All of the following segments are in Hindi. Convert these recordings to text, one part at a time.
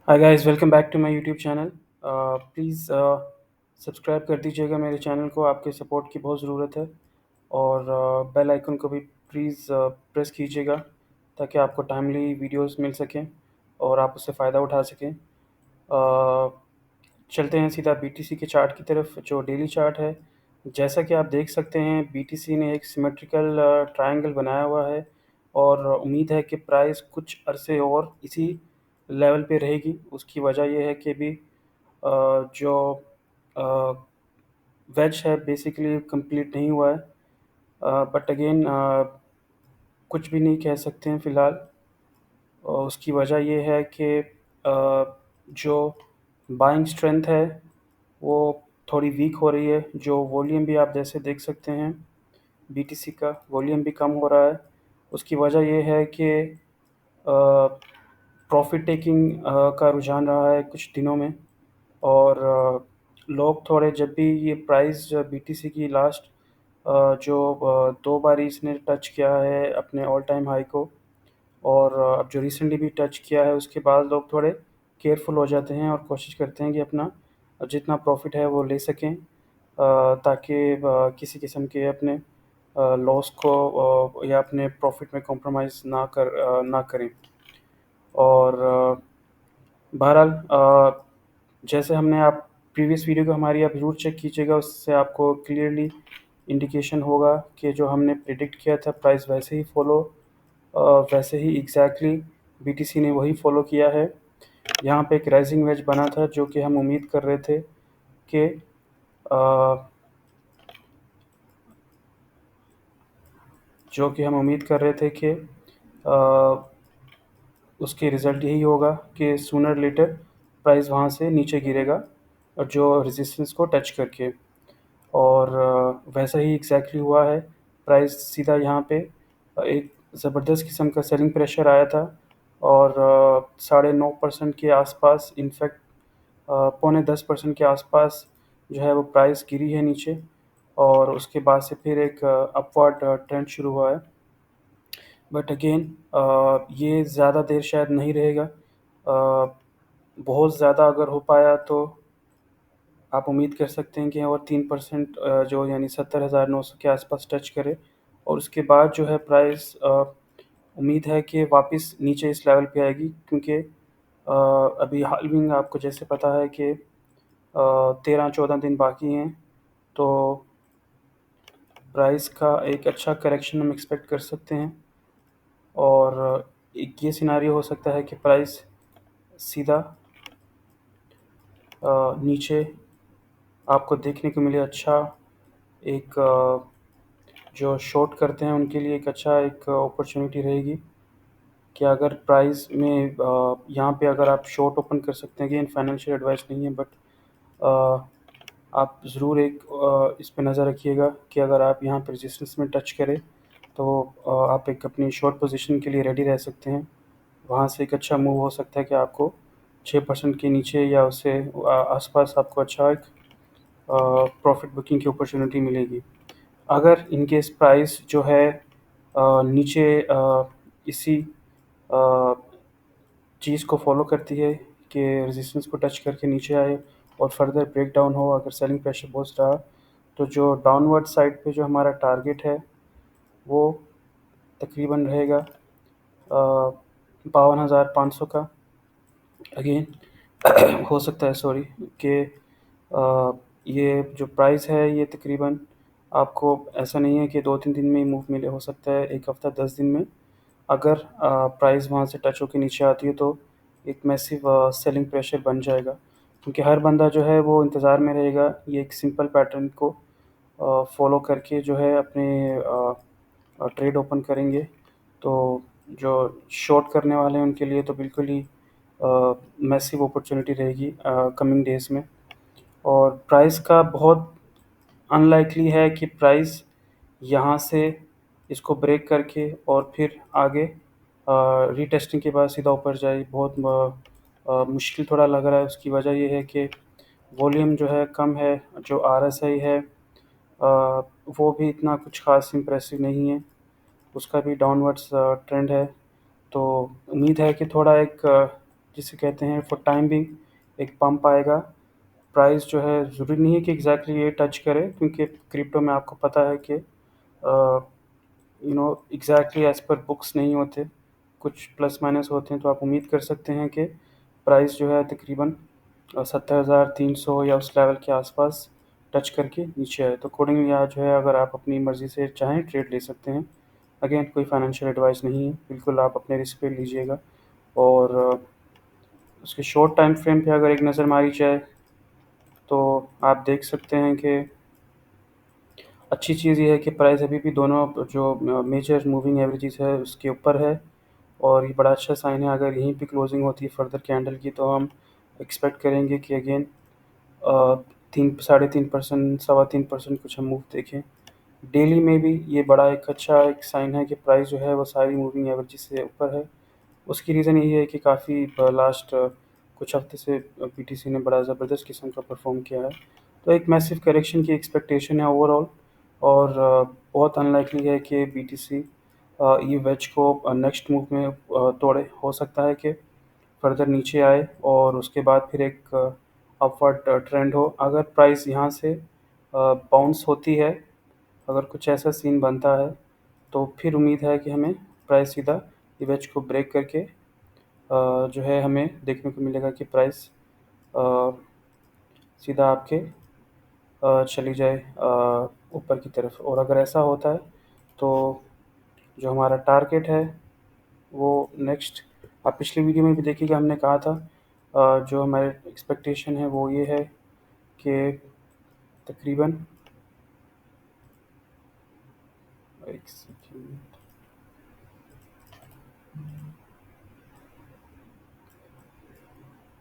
Hi guys, welcome back to my YouTube channel. Please subscribe कर दीजिएगा मेरे चैनल को। आपके सपोर्ट की बहुत ज़रूरत है। और बेल आइकन को भी प्लीज़ प्रेस कीजिएगा ताकि आपको टाइमली वीडियोस मिल सकें और आप उससे फ़ायदा उठा सकें। चलते हैं सीधा बीटीसी के चार्ट की तरफ, जो डेली चार्ट है। जैसा कि आप देख सकते हैं, बीटीसी ने एक सिमेट्रिकल ट्रायंगल बनाया हुआ है और उम्मीद है कि प्राइस कुछ अरसे और इसी लेवल पे रहेगी। उसकी वजह ये है कि अभी जो वेज है बेसिकली कंप्लीट नहीं हुआ है। बट अगेन कुछ भी नहीं कह सकते हैं फ़िलहाल। और उसकी वजह ये है कि जो बाइंग स्ट्रेंथ है वो थोड़ी वीक हो रही है। जो वॉल्यूम भी आप जैसे देख सकते हैं, बीटीसी का वॉल्यूम भी कम हो रहा है। उसकी वजह ये है कि प्रॉफ़िट टेकिंग का रुझान रहा है कुछ दिनों में। और लोग थोड़े, जब भी ये प्राइस बीटीसी की लास्ट जो 2 बारी इसने टच किया है अपने ऑल टाइम हाई को, और अब जो रिसेंटली भी टच किया है, उसके बाद लोग थोड़े केयरफुल हो जाते हैं और कोशिश करते हैं कि अपना जितना प्रॉफ़िट है वो ले सकें, ताकि किसी किस्म के अपने लॉस को या अपने प्रॉफ़िट में कॉम्प्रोमाइज़ ना करें। और बहरहाल जैसे हमने आप प्रीवियस वीडियो को हमारी आप ज़रूर चेक कीजिएगा, उससे आपको क्लियरली इंडिकेशन होगा कि जो हमने प्रेडिक्ट किया था प्राइस वैसे ही वैसे ही एग्जैक्टली बीटीसी ने वही फॉलो किया है। यहाँ पे एक राइजिंग वेज बना था जो कि हम उम्मीद कर रहे थे कि अ, उसके रिज़ल्ट यही होगा कि सूनर लेटर प्राइस वहाँ से नीचे गिरेगा और जो रेजिस्टेंस को टच करके। और वैसा ही एग्जैक्टली हुआ है। प्राइस सीधा यहाँ पे एक ज़बरदस्त किस्म का सेलिंग प्रेशर आया था और 9.5% के आसपास, इनफैक्ट पौने 10% के आसपास जो है वो प्राइस गिरी है नीचे। और उसके बाद से फिर एक अपवर्ड ट्रेंड शुरू हुआ है। बट अगेन ये ज़्यादा देर शायद नहीं रहेगा। बहुत ज़्यादा अगर हो पाया तो आप उम्मीद कर सकते हैं कि और 3% जो यानी 70,900 के आसपास टच करे। और उसके बाद जो है प्राइस उम्मीद है कि वापस नीचे इस लेवल पे आएगी, क्योंकि अभी हाल्विंग आपको जैसे पता है कि 13-14 दिन बाकी हैं। तो प्राइस का एक अच्छा करेक्शन हम एक्सपेक्ट कर सकते हैं। और एक ये सिनारियो हो सकता है कि प्राइस सीधा नीचे आपको देखने को मिले। अच्छा, एक जो शॉर्ट करते हैं उनके लिए एक अच्छा एक अपॉर्चुनिटी रहेगी कि अगर प्राइस में यहाँ पे अगर आप शॉर्ट ओपन कर सकते हैं। अगेन फाइनेंशियल एडवाइस नहीं है, बट आप ज़रूर एक इस पे नज़र रखिएगा कि अगर आप यहाँ पे रेजिस्टेंस में टच करें तो आप एक अपनी शॉर्ट पोजीशन के लिए रेडी रह सकते हैं। वहाँ से एक अच्छा मूव हो सकता है कि आपको 6% के नीचे या उससे आसपास आपको अच्छा एक प्रॉफिट बुकिंग की अपॉर्चुनिटी मिलेगी। अगर इन केस प्राइस जो है नीचे इसी अ, चीज़ को फॉलो करती है कि रेजिस्टेंस को टच करके नीचे आए और फर्दर ब्रेक डाउन हो, अगर सेलिंग प्रेशर बहुत रहा, तो जो डाउनवर्ड साइड पे जो हमारा टारगेट है वो तकरीबन रहेगा 52,500 का। अगेन हो सकता है, सॉरी, कि ये जो प्राइस है ये तकरीबन आपको ऐसा नहीं है कि 2-3 दिन में ही मूव मिले, हो सकता है 1 हफ़्ता 10 दिन में। अगर प्राइस वहाँ से टच होके नीचे आती है तो एक मैसिव सेलिंग प्रेशर बन जाएगा, क्योंकि हर बंदा जो है वो इंतज़ार में रहेगा ये एक सिंपल पैटर्न को फॉलो करके जो है अपने ट्रेड ओपन करेंगे। तो जो शॉर्ट करने वाले हैं उनके लिए तो बिल्कुल ही मैसिव अपॉर्चुनिटी रहेगी कमिंग डेज़ में। और प्राइस का बहुत अनलाइकली है कि प्राइस यहाँ से इसको ब्रेक करके और फिर आगे रीटेस्टिंग के बाद सीधा ऊपर जाए। बहुत मुश्किल थोड़ा लग रहा है। उसकी वजह ये है कि वॉल्यूम जो है कम है। जो आरएसआई है वो भी इतना कुछ ख़ास इम्प्रेसिव नहीं है, उसका भी डाउनवर्ड्स ट्रेंड है। तो उम्मीद है कि थोड़ा एक जिसे कहते हैं फॉर टाइम बिंग एक पंप आएगा। प्राइस जो है ज़रूरी नहीं है कि एग्जैक्टली ये टच करे, क्योंकि क्रिप्टो में आपको पता है कि एग्जैक्टली एज पर बुक्स नहीं होते, कुछ प्लस माइनस होते हैं। तो आप उम्मीद कर सकते हैं कि प्राइस जो है तकरीबन 70,300 या उस लेवल के आसपास टच करके नीचे आए। तो अकॉर्डिंगली आज जो है, अगर आप अपनी मर्ज़ी से चाहें ट्रेड ले सकते हैं। अगेन कोई फाइनेंशियल एडवाइस नहीं है, बिल्कुल आप अपने रिस्क पे लीजिएगा। और उसके शॉर्ट टाइम फ्रेम पे अगर एक नज़र मारी जाए तो आप देख सकते हैं कि अच्छी चीज़ ये है कि प्राइस अभी भी दोनों जो मेजर मूविंग एवरेजेस है उसके ऊपर है, और ये बड़ा अच्छा साइन है। अगर यहीं पे क्लोजिंग होती है फर्दर कैंडल की, तो हम एक्सपेक्ट करेंगे कि अगेन 3 साढ़े 3% 3.25% कुछ हम मूव देखें। डेली में भी ये बड़ा एक अच्छा एक साइन है कि प्राइस जो है वो सारी मूविंग एवरेजेस से ऊपर है। उसकी रीज़न यही है कि काफ़ी लास्ट कुछ हफ्ते से बीटीसी ने बड़ा ज़बरदस्त किस्म का परफॉर्म किया है। तो एक मैसिव करेक्शन की एक्सपेक्टेशन है ओवरऑल, और बहुत अनलाइकली है कि बीटीसी ये वेज को नेक्स्ट मूव में तोड़े। हो सकता है कि फर्दर नीचे आए और उसके बाद फिर एक अपवर्ड ट्रेंड हो। अगर प्राइस यहाँ से बाउंस होती है, अगर कुछ ऐसा सीन बनता है, तो फिर उम्मीद है कि हमें प्राइस सीधा ये वेज को ब्रेक करके जो है हमें देखने को मिलेगा कि प्राइस अ, सीधा आपके चली जाए ऊपर की तरफ। और अगर ऐसा होता है तो जो हमारा टारगेट है वो नेक्स्ट, आप पिछली वीडियो में भी देखिएगा, हमने कहा था जो हमारे एक्सपेक्टेशन है वो ये है कि तकरीबन एक सेकेंड,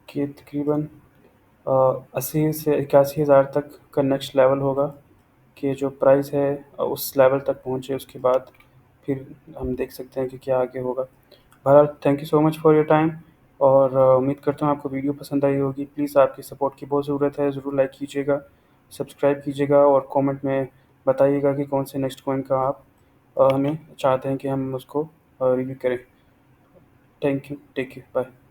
कि तकरीबन 80 से 81 हज़ार तक का नेक्स्ट लेवल होगा, कि जो प्राइस है उस लेवल तक पहुँचे। उसके बाद फिर हम देख सकते हैं कि क्या आगे होगा। बहरहाल thank you so much for your time, और उम्मीद करता हूँ आपको वीडियो पसंद आई होगी। प्लीज़ आपकी सपोर्ट की बहुत ज़रूरत है, ज़रूर लाइक कीजिएगा, सब्सक्राइब कीजिएगा, और कमेंट में बताइएगा कि कौन से नेक्स्ट कॉइन का आप हमें चाहते हैं कि हम उसको रिव्यू करें। Thank you, take care, bye.